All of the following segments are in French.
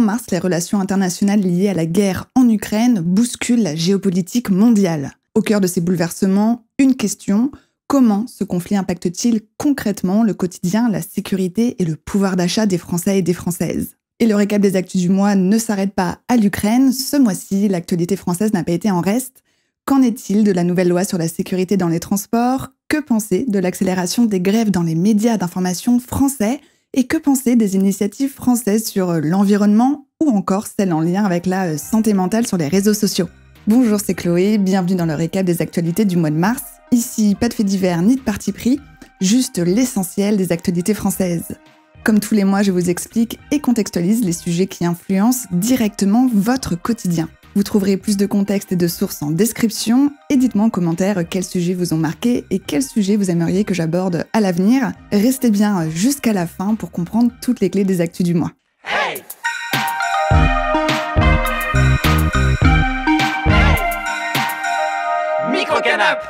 En mars, les relations internationales liées à la guerre en Ukraine bousculent la géopolitique mondiale. Au cœur de ces bouleversements, une question: comment ce conflit impacte-t-il concrètement le quotidien, la sécurité et le pouvoir d'achat des Français et des Françaises? Et le récap des actus du mois ne s'arrête pas à l'Ukraine. Ce mois-ci, l'actualité française n'a pas été en reste. Qu'en est-il de la nouvelle loi sur la sécurité dans les transports? Que penser de l'accélération des grèves dans les médias d'information français? Et que penser des initiatives françaises sur l'environnement ou encore celles en lien avec la santé mentale sur les réseaux sociaux? Bonjour, c'est Chloé, bienvenue dans le récap des actualités du mois de mars. Ici, pas de faits divers ni de parti pris, juste l'essentiel des actualités françaises. Comme tous les mois, je vous explique et contextualise les sujets qui influencent directement votre quotidien. Vous trouverez plus de contexte et de sources en description, et dites-moi en commentaire quels sujets vous ont marqué et quels sujets vous aimeriez que j'aborde à l'avenir. Restez bien jusqu'à la fin pour comprendre toutes les clés des actus du mois. Hey! Micro-canap!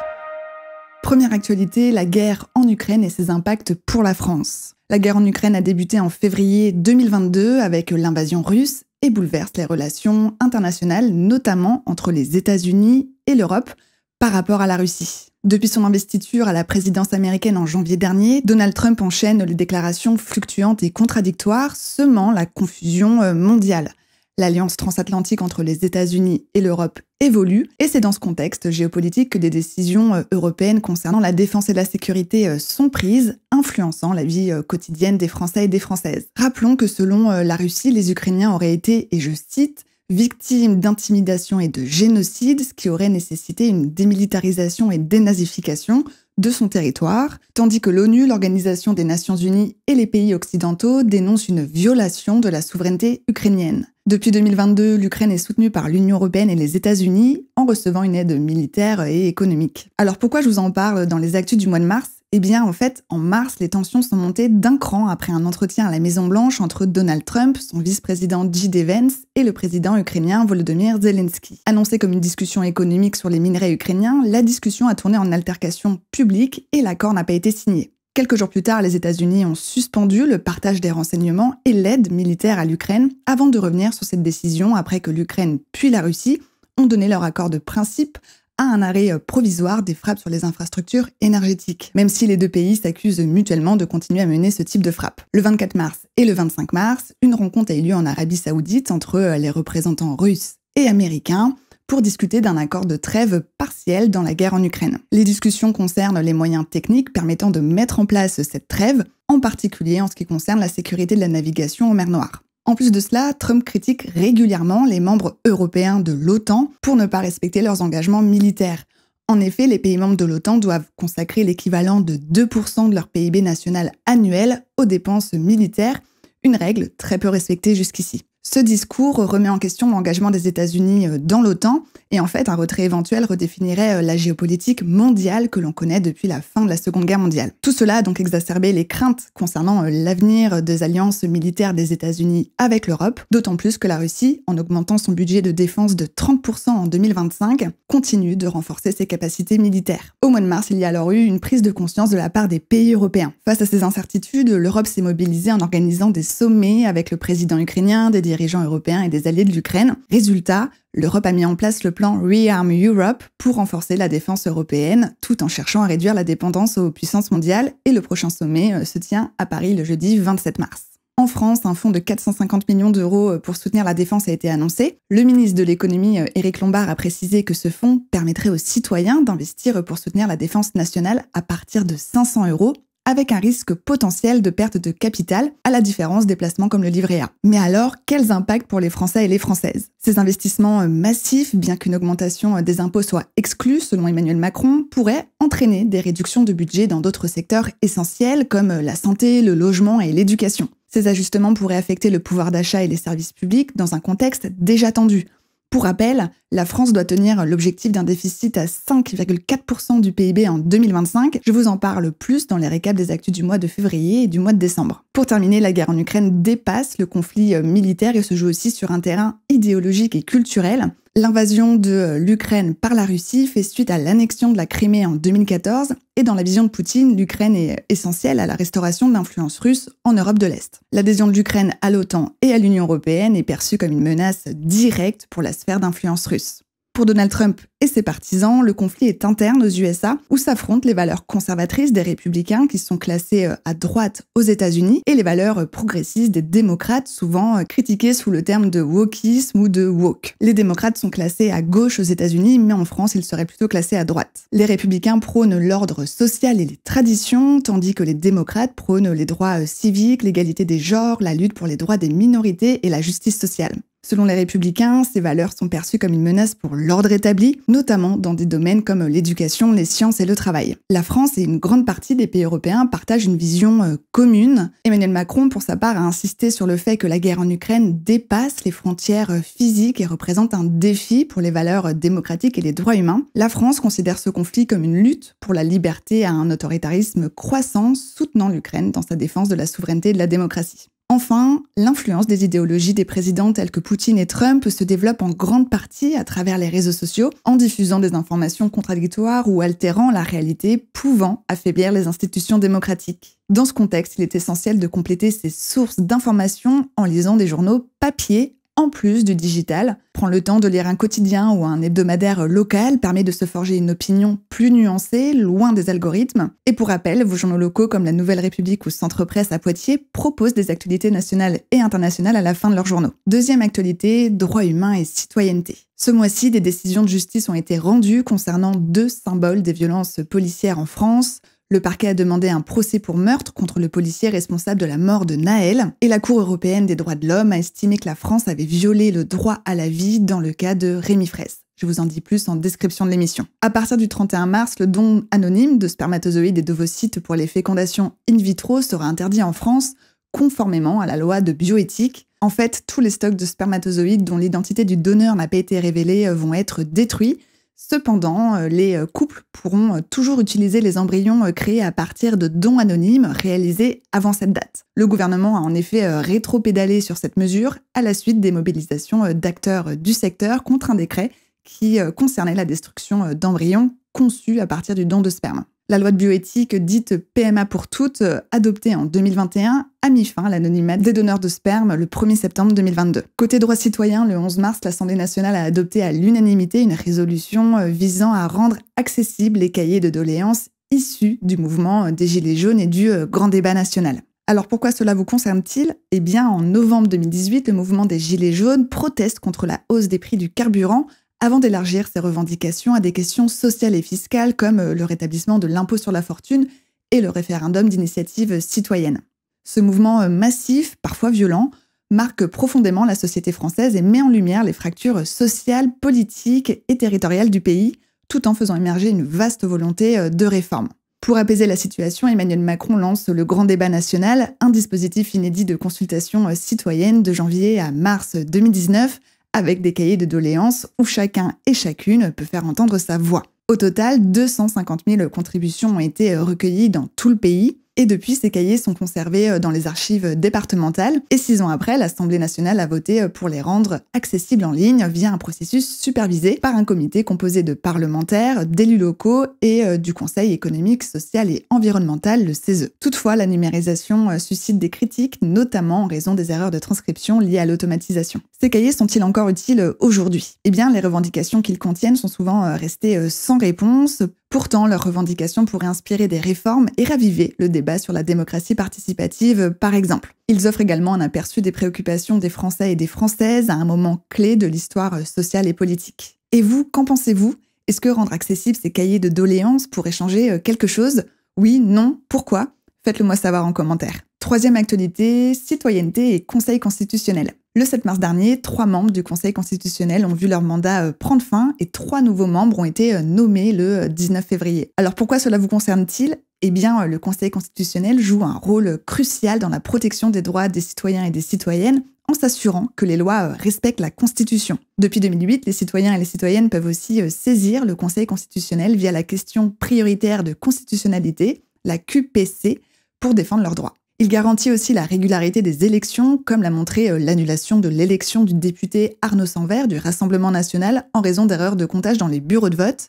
Première actualité, la guerre en Ukraine et ses impacts pour la France. La guerre en Ukraine a débuté en février 2022 avec l'invasion russe et bouleverse les relations internationales, notamment entre les États-Unis et l'Europe par rapport à la Russie. Depuis son investiture à la présidence américaine en janvier dernier, Donald Trump enchaîne les déclarations fluctuantes et contradictoires, semant la confusion mondiale. L'alliance transatlantique entre les États-Unis et l'Europe évolue, et c'est dans ce contexte géopolitique que des décisions européennes concernant la défense et la sécurité sont prises, influençant la vie quotidienne des Français et des Françaises. Rappelons que selon la Russie, les Ukrainiens auraient été, et je cite, victimes d'intimidation et de génocide, ce qui aurait nécessité une démilitarisation et dénazification de son territoire, tandis que l'ONU, l'Organisation des Nations Unies et les pays occidentaux dénoncent une violation de la souveraineté ukrainienne. Depuis 2022, l'Ukraine est soutenue par l'Union européenne et les États-Unis en recevant une aide militaire et économique. Alors pourquoi je vous en parle dans les actus du mois de mars ? Eh bien, en fait, en mars, les tensions sont montées d'un cran après un entretien à la Maison-Blanche entre Donald Trump, son vice-président J.D. Vance et le président ukrainien Volodymyr Zelensky. Annoncée comme une discussion économique sur les minerais ukrainiens, la discussion a tourné en altercation publique et l'accord n'a pas été signé. Quelques jours plus tard, les États-Unis ont suspendu le partage des renseignements et l'aide militaire à l'Ukraine avant de revenir sur cette décision après que l'Ukraine puis la Russie ont donné leur accord de principe à un arrêt provisoire des frappes sur les infrastructures énergétiques, même si les deux pays s'accusent mutuellement de continuer à mener ce type de frappe. Le 24 mars et le 25 mars, une rencontre a eu lieu en Arabie Saoudite entre les représentants russes et américains pour discuter d'un accord de trêve partiel dans la guerre en Ukraine. Les discussions concernent les moyens techniques permettant de mettre en place cette trêve, en particulier en ce qui concerne la sécurité de la navigation en mer Noire. En plus de cela, Trump critique régulièrement les membres européens de l'OTAN pour ne pas respecter leurs engagements militaires. En effet, les pays membres de l'OTAN doivent consacrer l'équivalent de 2% de leur PIB national annuel aux dépenses militaires, une règle très peu respectée jusqu'ici. Ce discours remet en question l'engagement des États-Unis dans l'OTAN et en fait, un retrait éventuel redéfinirait la géopolitique mondiale que l'on connaît depuis la fin de la Seconde Guerre mondiale. Tout cela a donc exacerbé les craintes concernant l'avenir des alliances militaires des États-Unis avec l'Europe, d'autant plus que la Russie, en augmentant son budget de défense de 30% en 2025, continue de renforcer ses capacités militaires. Au mois de mars, il y a alors eu une prise de conscience de la part des pays européens. Face à ces incertitudes, l'Europe s'est mobilisée en organisant des sommets avec le président ukrainien, des dirigeants européens et des alliés de l'Ukraine. Résultat, l'Europe a mis en place le plan Rearm Europe pour renforcer la défense européenne, tout en cherchant à réduire la dépendance aux puissances mondiales, et le prochain sommet se tient à Paris le jeudi 27 mars. En France, un fonds de 450 millions d'euros pour soutenir la défense a été annoncé. Le ministre de l'économie, Éric Lombard, a précisé que ce fonds permettrait aux citoyens d'investir pour soutenir la défense nationale à partir de 500 €, avec un risque potentiel de perte de capital, à la différence des placements comme le livret A. Mais alors, quels impacts pour les Français et les Françaises ? Ces investissements massifs, bien qu'une augmentation des impôts soit exclue, selon Emmanuel Macron, pourraient entraîner des réductions de budget dans d'autres secteurs essentiels comme la santé, le logement et l'éducation. Ces ajustements pourraient affecter le pouvoir d'achat et les services publics dans un contexte déjà tendu. Pour rappel, la France doit tenir l'objectif d'un déficit à 5,4% du PIB en 2025. Je vous en parle plus dans les récaps des actus du mois de février et du mois de décembre. Pour terminer, la guerre en Ukraine dépasse le conflit militaire et se joue aussi sur un terrain idéologique et culturel. L'invasion de l'Ukraine par la Russie fait suite à l'annexion de la Crimée en 2014, et dans la vision de Poutine, l'Ukraine est essentielle à la restauration de l'influence russe en Europe de l'Est. L'adhésion de l'Ukraine à l'OTAN et à l'Union européenne est perçue comme une menace directe pour la sphère d'influence russe. Pour Donald Trump et ses partisans, le conflit est interne aux USA, où s'affrontent les valeurs conservatrices des républicains qui sont classés à droite aux États-Unis et les valeurs progressistes des démocrates, souvent critiquées sous le terme de wokisme ou de woke. Les démocrates sont classés à gauche aux États-Unis, mais en France, ils seraient plutôt classés à droite. Les républicains prônent l'ordre social et les traditions, tandis que les démocrates prônent les droits civiques, l'égalité des genres, la lutte pour les droits des minorités et la justice sociale. Selon les républicains, ces valeurs sont perçues comme une menace pour l'ordre établi, notamment dans des domaines comme l'éducation, les sciences et le travail. La France et une grande partie des pays européens partagent une vision commune. Emmanuel Macron, pour sa part, a insisté sur le fait que la guerre en Ukraine dépasse les frontières physiques et représente un défi pour les valeurs démocratiques et les droits humains. La France considère ce conflit comme une lutte pour la liberté à un autoritarisme croissant, soutenant l'Ukraine dans sa défense de la souveraineté et de la démocratie. Enfin, l'influence des idéologies des présidents tels que Poutine et Trump se développe en grande partie à travers les réseaux sociaux, en diffusant des informations contradictoires ou altérant la réalité, pouvant affaiblir les institutions démocratiques. Dans ce contexte, il est essentiel de compléter ces sources d'informations en lisant des journaux papier en plus du digital. Prendre le temps de lire un quotidien ou un hebdomadaire local permet de se forger une opinion plus nuancée, loin des algorithmes. Et pour rappel, vos journaux locaux comme la Nouvelle République ou Centre Presse à Poitiers proposent des actualités nationales et internationales à la fin de leurs journaux. Deuxième actualité, droits humains et citoyenneté. Ce mois-ci, des décisions de justice ont été rendues concernant 2 symboles des violences policières en France. Le parquet a demandé un procès pour meurtre contre le policier responsable de la mort de Nahel, et la Cour européenne des droits de l'homme a estimé que la France avait violé le droit à la vie dans le cas de Rémi Fraisse. Je vous en dis plus en description de l'émission. À partir du 31 mars, le don anonyme de spermatozoïdes et d'ovocytes pour les fécondations in vitro sera interdit en France, conformément à la loi de bioéthique. En fait, tous les stocks de spermatozoïdes dont l'identité du donneur n'a pas été révélée vont être détruits. Cependant, les couples pourront toujours utiliser les embryons créés à partir de dons anonymes réalisés avant cette date. Le gouvernement a en effet rétropédalé sur cette mesure à la suite des mobilisations d'acteurs du secteur contre un décret qui concernait la destruction d'embryons conçus à partir du don de sperme. La loi de bioéthique dite PMA pour toutes, adoptée en 2021, a mis fin à l'anonymat des donneurs de sperme le 1er septembre 2022. Côté droits citoyens, le 11 mars, l'Assemblée nationale a adopté à l'unanimité une résolution visant à rendre accessibles les cahiers de doléances issus du mouvement des Gilets jaunes et du grand débat national. Alors pourquoi cela vous concerne-t-il ? Eh bien, en novembre 2018, le mouvement des Gilets jaunes proteste contre la hausse des prix du carburant avant d'élargir ses revendications à des questions sociales et fiscales comme le rétablissement de l'impôt sur la fortune et le référendum d'initiative citoyenne. Ce mouvement massif, parfois violent, marque profondément la société française et met en lumière les fractures sociales, politiques et territoriales du pays, tout en faisant émerger une vaste volonté de réforme. Pour apaiser la situation, Emmanuel Macron lance le Grand Débat National, un dispositif inédit de consultation citoyenne de janvier à mars 2019, avec des cahiers de doléances où chacun et chacune peut faire entendre sa voix. Au total, 250 000 contributions ont été recueillies dans tout le pays. Et depuis, ces cahiers sont conservés dans les archives départementales. Et 6 ans après, l'Assemblée nationale a voté pour les rendre accessibles en ligne via un processus supervisé par un comité composé de parlementaires, d'élus locaux et du Conseil économique, social et environnemental, le CESE. Toutefois, la numérisation suscite des critiques, notamment en raison des erreurs de transcription liées à l'automatisation. Ces cahiers sont-ils encore utiles aujourd'hui ? Eh bien, les revendications qu'ils contiennent sont souvent restées sans réponse. Pourtant, leurs revendications pourraient inspirer des réformes et raviver le débat sur la démocratie participative, par exemple. Ils offrent également un aperçu des préoccupations des Français et des Françaises à un moment clé de l'histoire sociale et politique. Et vous, qu'en pensez-vous ? Est-ce que rendre accessibles ces cahiers de doléances pourrait changer quelque chose ? Oui, non, pourquoi ? Faites-le moi savoir en commentaire. Troisième actualité, citoyenneté et Conseil constitutionnel. Le 7 mars dernier, 3 membres du Conseil constitutionnel ont vu leur mandat prendre fin et 3 nouveaux membres ont été nommés le 19 février. Alors pourquoi cela vous concerne-t-il ? Eh bien, le Conseil constitutionnel joue un rôle crucial dans la protection des droits des citoyens et des citoyennes en s'assurant que les lois respectent la Constitution. Depuis 2008, les citoyens et les citoyennes peuvent aussi saisir le Conseil constitutionnel via la question prioritaire de constitutionnalité, la QPC, pour défendre leurs droits. Il garantit aussi la régularité des élections, comme l'a montré l'annulation de l'élection du député Arnaud Sanvert du Rassemblement national en raison d'erreurs de comptage dans les bureaux de vote.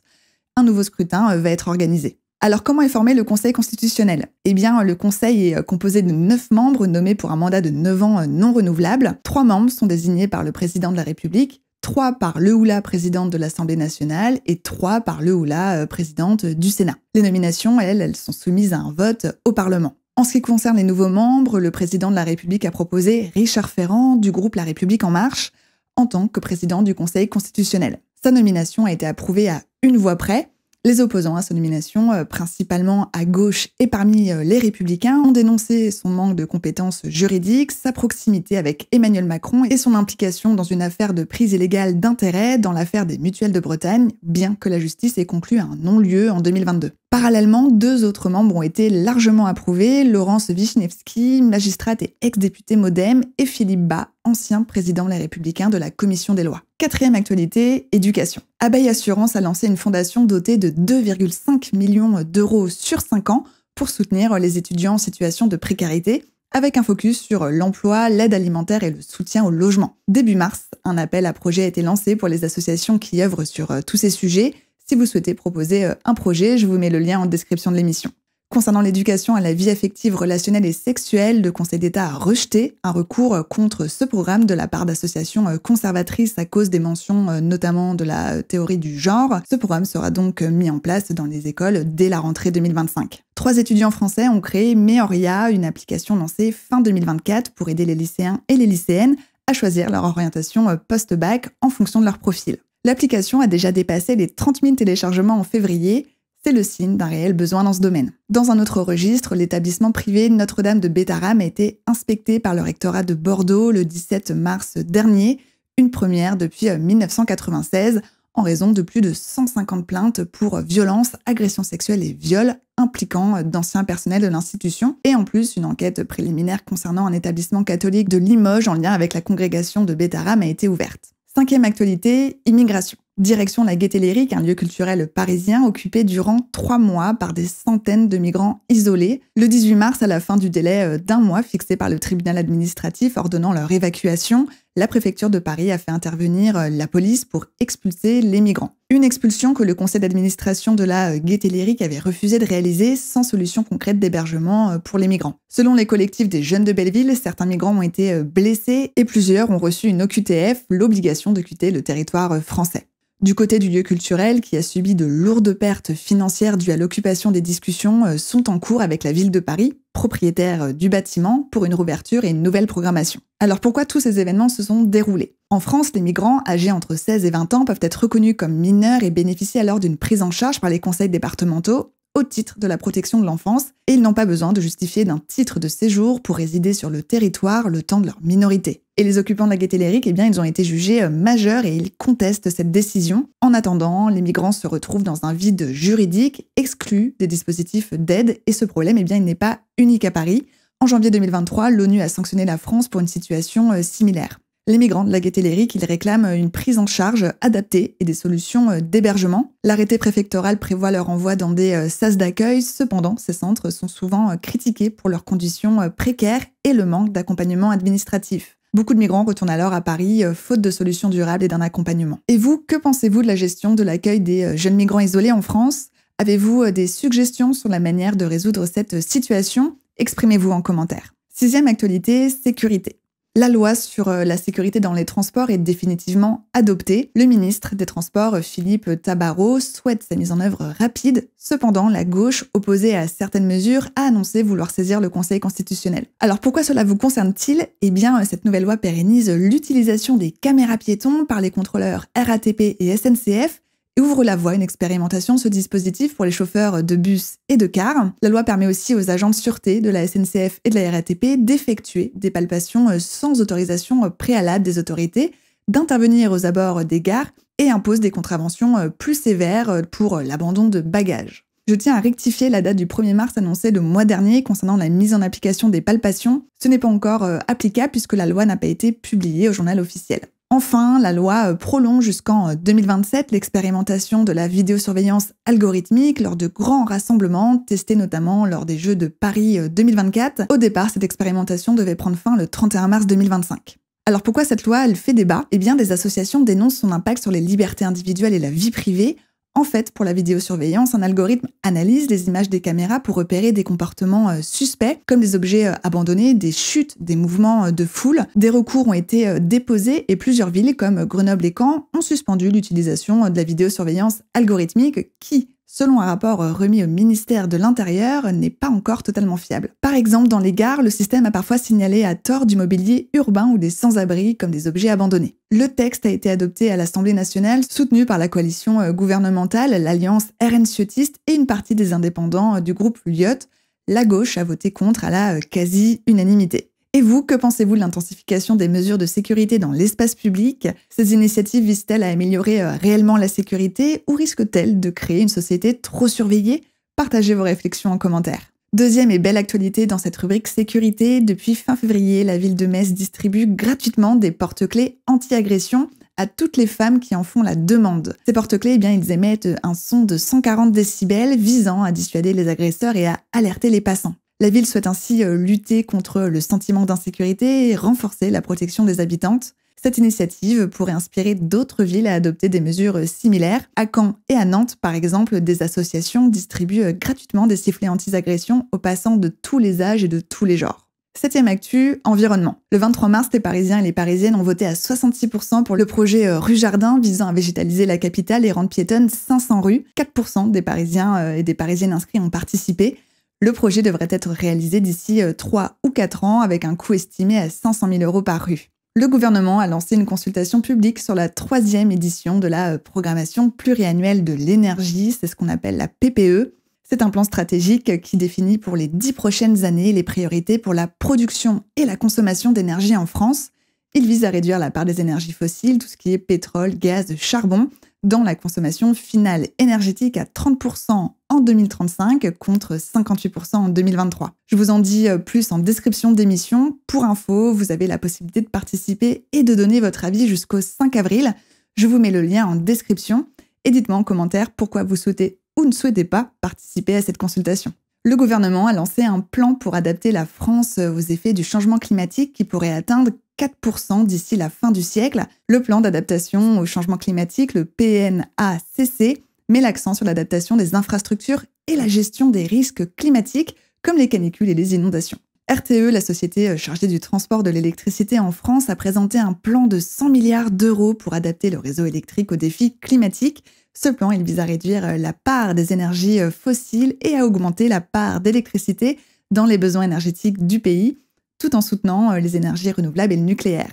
Un nouveau scrutin va être organisé. Alors comment est formé le Conseil constitutionnel ? Eh bien, le Conseil est composé de 9 membres nommés pour un mandat de 9 ans non renouvelable. 3 membres sont désignés par le président de la République, 3 par le ou la présidente de l'Assemblée nationale et 3 par le ou la présidente du Sénat. Les nominations, elles sont soumises à un vote au Parlement. En ce qui concerne les nouveaux membres, le président de la République a proposé Richard Ferrand du groupe La République En Marche en tant que président du Conseil constitutionnel. Sa nomination a été approuvée à 1 voix près. Les opposants à sa nomination, principalement à gauche et parmi les Républicains, ont dénoncé son manque de compétences juridiques, sa proximité avec Emmanuel Macron et son implication dans une affaire de prise illégale d'intérêt dans l'affaire des mutuelles de Bretagne, bien que la justice ait conclu un non-lieu en 2022. Parallèlement, 2 autres membres ont été largement approuvés, Laurence Vichnievsky, magistrate et ex-députée MoDem, et Philippe Bas, ancien président Les Républicains de la Commission des lois. 4e actualité, éducation. Abeille Assurance a lancé une fondation dotée de 2,5 millions d'euros sur 5 ans pour soutenir les étudiants en situation de précarité, avec un focus sur l'emploi, l'aide alimentaire et le soutien au logement. Début mars, un appel à projet a été lancé pour les associations qui œuvrent sur tous ces sujets. Si vous souhaitez proposer un projet, je vous mets le lien en description de l'émission. Concernant l'éducation à la vie affective, relationnelle et sexuelle, le Conseil d'État a rejeté un recours contre ce programme de la part d'associations conservatrices à cause des mentions notamment de la théorie du genre. Ce programme sera donc mis en place dans les écoles dès la rentrée 2025. 3 étudiants français ont créé Meoria, une application lancée fin 2024 pour aider les lycéens et les lycéennes à choisir leur orientation post-bac en fonction de leur profil. L'application a déjà dépassé les 30 000 téléchargements en février. C'est le signe d'un réel besoin dans ce domaine. Dans un autre registre, l'établissement privé Notre-Dame de Bétharram a été inspecté par le rectorat de Bordeaux le 17 mars dernier, une première depuis 1996, en raison de plus de 150 plaintes pour violences, agressions sexuelles et viols impliquant d'anciens personnels de l'institution, et en plus une enquête préliminaire concernant un établissement catholique de Limoges en lien avec la congrégation de Bétharram a été ouverte. 5e actualité, immigration. Direction la Gaîté Lyrique, un lieu culturel parisien occupé durant 3 mois par des centaines de migrants isolés. Le 18 mars, à la fin du délai d'1 mois fixé par le tribunal administratif ordonnant leur évacuation, la préfecture de Paris a fait intervenir la police pour expulser les migrants. Une expulsion que le conseil d'administration de la Gaîté Lyrique avait refusé de réaliser sans solution concrète d'hébergement pour les migrants. Selon les collectifs des Jeunes de Belleville, certains migrants ont été blessés et plusieurs ont reçu une OQTF, l'obligation de quitter le territoire français. Du côté du lieu culturel, qui a subi de lourdes pertes financières dues à l'occupation, des discussions sont en cours avec la ville de Paris, propriétaire du bâtiment, pour une rouverture et une nouvelle programmation. Alors pourquoi tous ces événements se sont déroulés ? En France, les migrants âgés entre 16 et 20 ans peuvent être reconnus comme mineurs et bénéficier alors d'une prise en charge par les conseils départementaux au titre de la protection de l'enfance, et ils n'ont pas besoin de justifier d'un titre de séjour pour résider sur le territoire le temps de leur minorité. Et les occupants de la Gaîté Lyrique, eh bien, ils ont été jugés majeurs et ils contestent cette décision. En attendant, les migrants se retrouvent dans un vide juridique, exclus des dispositifs d'aide, et ce problème, eh bien, il n'est pas unique à Paris. En janvier 2023, l'ONU a sanctionné la France pour une situation similaire. Les migrants de la Gaîté Lyrique, ils réclament une prise en charge adaptée et des solutions d'hébergement. L'arrêté préfectoral prévoit leur envoi dans des sas d'accueil. Cependant, ces centres sont souvent critiqués pour leurs conditions précaires et le manque d'accompagnement administratif. Beaucoup de migrants retournent alors à Paris, faute de solutions durables et d'un accompagnement. Et vous, que pensez-vous de la gestion de l'accueil des jeunes migrants isolés en France ? Avez-vous des suggestions sur la manière de résoudre cette situation ? Exprimez-vous en commentaire. 6e actualité, sécurité. La loi sur la sécurité dans les transports est définitivement adoptée. Le ministre des Transports, Philippe Tabarot, souhaite sa mise en œuvre rapide. Cependant, la gauche, opposée à certaines mesures, a annoncé vouloir saisir le Conseil constitutionnel. Alors pourquoi cela vous concerne-t-il ? Eh bien, cette nouvelle loi pérennise l'utilisation des caméras piétons par les contrôleurs RATP et SNCF, et ouvre la voie à une expérimentation de ce dispositif pour les chauffeurs de bus et de cars. La loi permet aussi aux agents de sûreté de la SNCF et de la RATP d'effectuer des palpations sans autorisation préalable des autorités, d'intervenir aux abords des gares et impose des contraventions plus sévères pour l'abandon de bagages. Je tiens à rectifier la date du 1er mars annoncée le mois dernier concernant la mise en application des palpations. Ce n'est pas encore applicable puisque la loi n'a pas été publiée au journal officiel. Enfin, la loi prolonge jusqu'en 2027 l'expérimentation de la vidéosurveillance algorithmique lors de grands rassemblements, testés notamment lors des Jeux de Paris 2024. Au départ, cette expérimentation devait prendre fin le 31 mars 2025. Alors pourquoi cette loi, elle fait débat? Eh bien, des associations dénoncent son impact sur les libertés individuelles et la vie privée. En fait, pour la vidéosurveillance, un algorithme analyse les images des caméras pour repérer des comportements suspects, comme des objets abandonnés, des chutes, des mouvements de foule. Des recours ont été déposés et plusieurs villes, comme Grenoble et Caen, ont suspendu l'utilisation de la vidéosurveillance algorithmique qui, selon un rapport remis au ministère de l'Intérieur, n'est pas encore totalement fiable. Par exemple, dans les gares, le système a parfois signalé à tort du mobilier urbain ou des sans-abri comme des objets abandonnés. Le texte a été adopté à l'Assemblée nationale, soutenu par la coalition gouvernementale, l'Alliance RN Ciottiste et une partie des indépendants du groupe Lyot. La gauche a voté contre à la quasi-unanimité. Et vous, que pensez-vous de l'intensification des mesures de sécurité dans l'espace public? Ces initiatives visent-elles à améliorer réellement la sécurité ou risquent-elles de créer une société trop surveillée? Partagez vos réflexions en commentaire. Deuxième et belle actualité dans cette rubrique sécurité, depuis fin février, la ville de Metz distribue gratuitement des porte-clés anti-agression à toutes les femmes qui en font la demande. Ces porte-clés, ils émettent un son de 140 décibels visant à dissuader les agresseurs et à alerter les passants. La ville souhaite ainsi lutter contre le sentiment d'insécurité et renforcer la protection des habitantes. Cette initiative pourrait inspirer d'autres villes à adopter des mesures similaires. À Caen et à Nantes, par exemple, des associations distribuent gratuitement des sifflets anti-agression aux passants de tous les âges et de tous les genres. Septième actu, environnement. Le 23 mars, les Parisiens et les Parisiennes ont voté à 66% pour le projet Rue Jardin visant à végétaliser la capitale et rendre piétonnes 500 rues. 4% des Parisiens et des Parisiennes inscrits ont participé. Le projet devrait être réalisé d'ici 3 ou 4 ans avec un coût estimé à 500 000 € par rue. Le gouvernement a lancé une consultation publique sur la 3e édition de la programmation pluriannuelle de l'énergie, c'est ce qu'on appelle la PPE. C'est un plan stratégique qui définit pour les 10 prochaines années les priorités pour la production et la consommation d'énergie en France. Il vise à réduire la part des énergies fossiles, tout ce qui est pétrole, gaz, charbon, dans la consommation finale énergétique à 30% en 2035 contre 58% en 2023. Je vous en dis plus en description d'émission. Pour info, vous avez la possibilité de participer et de donner votre avis jusqu'au 5 avril. Je vous mets le lien en description et dites-moi en commentaire pourquoi vous souhaitez ou ne souhaitez pas participer à cette consultation. Le gouvernement a lancé un plan pour adapter la France aux effets du changement climatique qui pourrait atteindre 4% d'ici la fin du siècle. Le plan d'adaptation au changement climatique, le PNACC, met l'accent sur l'adaptation des infrastructures et la gestion des risques climatiques comme les canicules et les inondations. RTE, la société chargée du transport de l'électricité en France, a présenté un plan de 100 milliards d'euros pour adapter le réseau électrique aux défis climatiques. Ce plan, il vise à réduire la part des énergies fossiles et à augmenter la part d'électricité dans les besoins énergétiques du pays, tout en soutenant les énergies renouvelables et le nucléaire.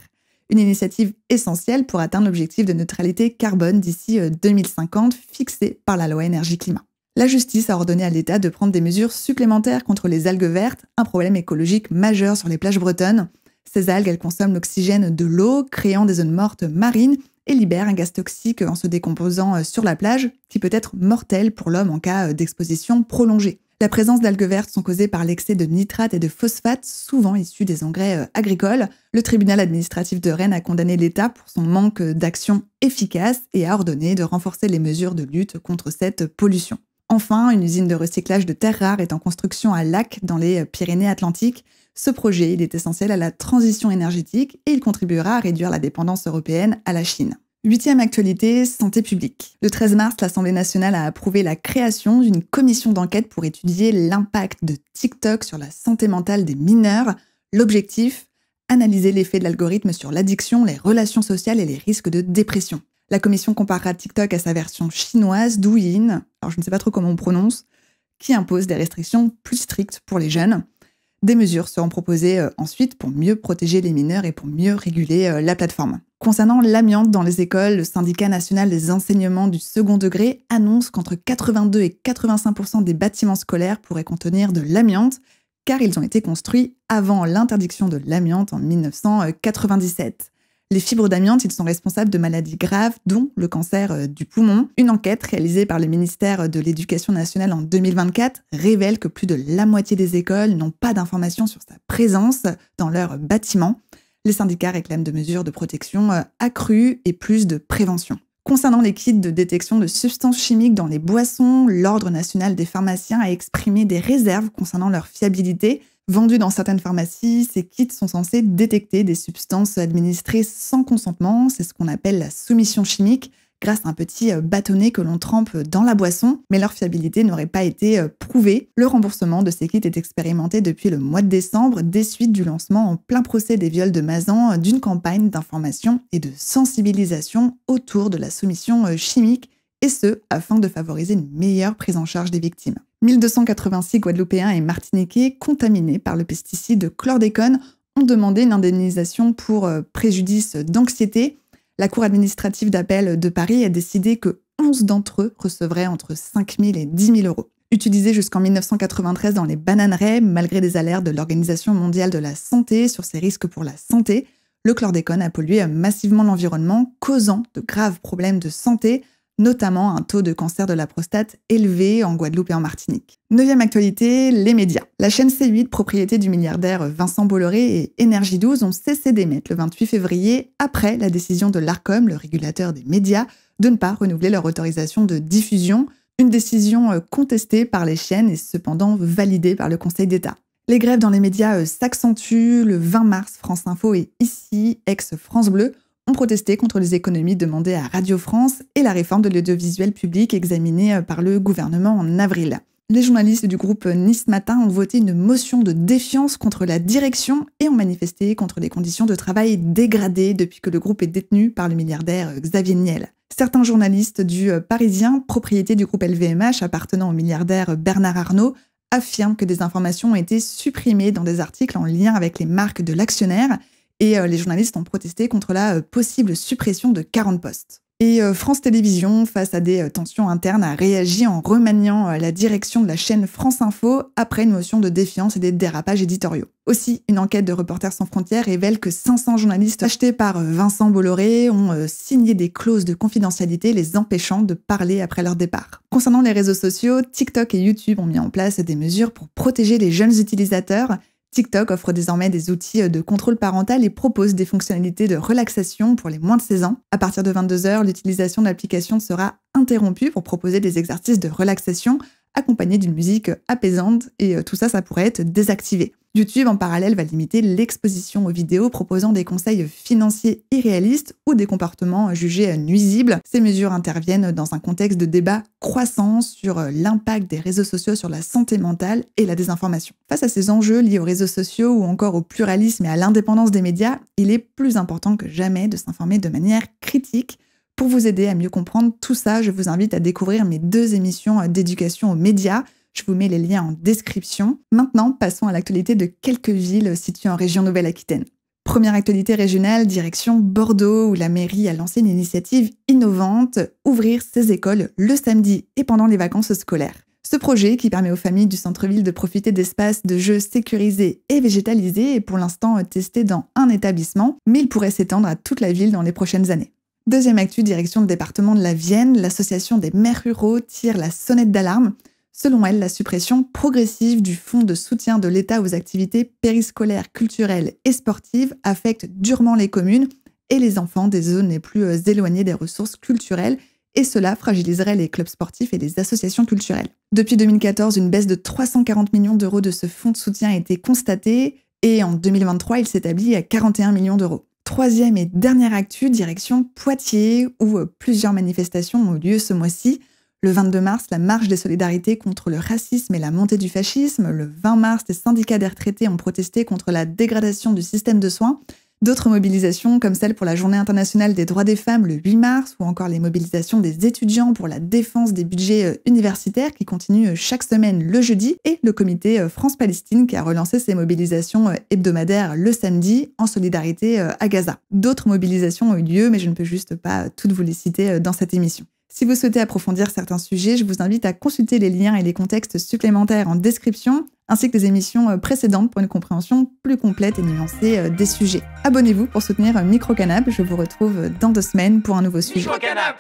Une initiative essentielle pour atteindre l'objectif de neutralité carbone d'ici 2050 fixé par la loi énergie-climat. La justice a ordonné à l'État de prendre des mesures supplémentaires contre les algues vertes, un problème écologique majeur sur les plages bretonnes. Ces algues, elles consomment l'oxygène de l'eau, créant des zones mortes marines et libèrent un gaz toxique en se décomposant sur la plage, qui peut être mortel pour l'homme en cas d'exposition prolongée. La présence d'algues vertes sont causées par l'excès de nitrates et de phosphates, souvent issus des engrais agricoles. Le tribunal administratif de Rennes a condamné l'État pour son manque d'action efficace et a ordonné de renforcer les mesures de lutte contre cette pollution. Enfin, une usine de recyclage de terres rares est en construction à Lac, dans les Pyrénées-Atlantiques. Ce projet, il est essentiel à la transition énergétique et il contribuera à réduire la dépendance européenne à la Chine. 8e actualité, santé publique. Le 13 mars, l'Assemblée nationale a approuvé la création d'une commission d'enquête pour étudier l'impact de TikTok sur la santé mentale des mineurs. L'objectif, analyser l'effet de l'algorithme sur l'addiction, les relations sociales et les risques de dépression. La commission comparera TikTok à sa version chinoise, Douyin, alors je ne sais pas trop comment on prononce, qui impose des restrictions plus strictes pour les jeunes. Des mesures seront proposées ensuite pour mieux protéger les mineurs et pour mieux réguler la plateforme. Concernant l'amiante dans les écoles, le syndicat national des enseignements du second degré annonce qu'entre 82 et 85% des bâtiments scolaires pourraient contenir de l'amiante, car ils ont été construits avant l'interdiction de l'amiante en 1997. Les fibres d'amiante, ils sont responsables de maladies graves, dont le cancer du poumon. Une enquête réalisée par le ministère de l'Éducation nationale en 2024 révèle que plus de la moitié des écoles n'ont pas d'informations sur sa présence dans leurs bâtiments. Les syndicats réclament de mesures de protection accrues et plus de prévention. Concernant les kits de détection de substances chimiques dans les boissons, l'Ordre national des pharmaciens a exprimé des réserves concernant leur fiabilité. Vendus dans certaines pharmacies, ces kits sont censés détecter des substances administrées sans consentement, c'est ce qu'on appelle la soumission chimique, grâce à un petit bâtonnet que l'on trempe dans la boisson, mais leur fiabilité n'aurait pas été prouvée. Le remboursement de ces kits est expérimenté depuis le mois de décembre, des suites du lancement en plein procès des viols de Mazan d'une campagne d'information et de sensibilisation autour de la soumission chimique, et ce, afin de favoriser une meilleure prise en charge des victimes. 1286 Guadeloupéens et Martiniquais contaminés par le pesticide chlordécone ont demandé une indemnisation pour préjudice d'anxiété. La Cour administrative d'appel de Paris a décidé que 11 d'entre eux recevraient entre 5 000 et 10 000 euros. Utilisé jusqu'en 1993 dans les bananeraies, malgré des alertes de l'Organisation mondiale de la santé sur ses risques pour la santé, le chlordécone a pollué massivement l'environnement, causant de graves problèmes de santé, notamment un taux de cancer de la prostate élevé en Guadeloupe et en Martinique. 9e actualité, les médias. La chaîne C8, propriété du milliardaire Vincent Bolloré, et Énergie 12 ont cessé d'émettre le 28 février, après la décision de l'Arcom, le régulateur des médias, de ne pas renouveler leur autorisation de diffusion, une décision contestée par les chaînes et cependant validée par le Conseil d'État. Les grèves dans les médias s'accentuent. Le 20 mars, France Info et Ici, ex-France Bleu, ont protesté contre les économies demandées à Radio France et la réforme de l'audiovisuel public examinée par le gouvernement en avril. Les journalistes du groupe Nice Matin ont voté une motion de défiance contre la direction et ont manifesté contre les conditions de travail dégradées depuis que le groupe est détenu par le milliardaire Xavier Niel. Certains journalistes du Parisien, propriété du groupe LVMH appartenant au milliardaire Bernard Arnault, affirment que des informations ont été supprimées dans des articles en lien avec les marques de l'actionnaire. Et les journalistes ont protesté contre la possible suppression de 40 postes. Et France Télévisions, face à des tensions internes, a réagi en remaniant la direction de la chaîne France Info après une motion de défiance et des dérapages éditoriaux. Aussi, une enquête de Reporters sans frontières révèle que 500 journalistes achetés par Vincent Bolloré ont signé des clauses de confidentialité les empêchant de parler après leur départ. Concernant les réseaux sociaux, TikTok et YouTube ont mis en place des mesures pour protéger les jeunes utilisateurs. TikTok offre désormais des outils de contrôle parental et propose des fonctionnalités de relaxation pour les moins de 16 ans. À partir de 22 h, l'utilisation de l'application sera interrompue pour proposer des exercices de relaxation accompagnés d'une musique apaisante et tout ça pourrait être désactivé. YouTube, en parallèle, va limiter l'exposition aux vidéos proposant des conseils financiers irréalistes ou des comportements jugés nuisibles. Ces mesures interviennent dans un contexte de débat croissant sur l'impact des réseaux sociaux sur la santé mentale et la désinformation. Face à ces enjeux liés aux réseaux sociaux ou encore au pluralisme et à l'indépendance des médias, il est plus important que jamais de s'informer de manière critique. Pour vous aider à mieux comprendre tout ça, je vous invite à découvrir mes 2 émissions d'éducation aux médias. Je vous mets les liens en description. Maintenant, passons à l'actualité de quelques villes situées en région Nouvelle-Aquitaine. Première actualité régionale, direction Bordeaux, où la mairie a lancé une initiative innovante, ouvrir ses écoles le samedi et pendant les vacances scolaires. Ce projet, qui permet aux familles du centre-ville de profiter d'espaces de jeux sécurisés et végétalisés, est pour l'instant testé dans un établissement, mais il pourrait s'étendre à toute la ville dans les prochaines années. Deuxième actu, direction le département de la Vienne, l'association des maires ruraux tire la sonnette d'alarme. Selon elle, la suppression progressive du fonds de soutien de l'État aux activités périscolaires, culturelles et sportives affecte durement les communes et les enfants des zones les plus éloignées des ressources culturelles, et cela fragiliserait les clubs sportifs et les associations culturelles. Depuis 2014, une baisse de 340 millions d'euros de ce fonds de soutien a été constatée, et en 2023, il s'établit à 41 millions d'euros. Troisième et dernière actu, direction Poitiers, où plusieurs manifestations ont eu lieu ce mois-ci. Le 22 mars, la marche des solidarités contre le racisme et la montée du fascisme. Le 20 mars, les syndicats des retraités ont protesté contre la dégradation du système de soins. D'autres mobilisations, comme celle pour la Journée internationale des droits des femmes le 8 mars, ou encore les mobilisations des étudiants pour la défense des budgets universitaires qui continuent chaque semaine le jeudi, et le comité France-Palestine qui a relancé ses mobilisations hebdomadaires le samedi en solidarité à Gaza. D'autres mobilisations ont eu lieu, mais je ne peux juste pas toutes vous les citer dans cette émission. Si vous souhaitez approfondir certains sujets, je vous invite à consulter les liens et les contextes supplémentaires en description, ainsi que les émissions précédentes pour une compréhension plus complète et nuancée des sujets. Abonnez-vous pour soutenir Micro Canap. Je vous retrouve dans 2 semaines pour un nouveau sujet. Micro Canap.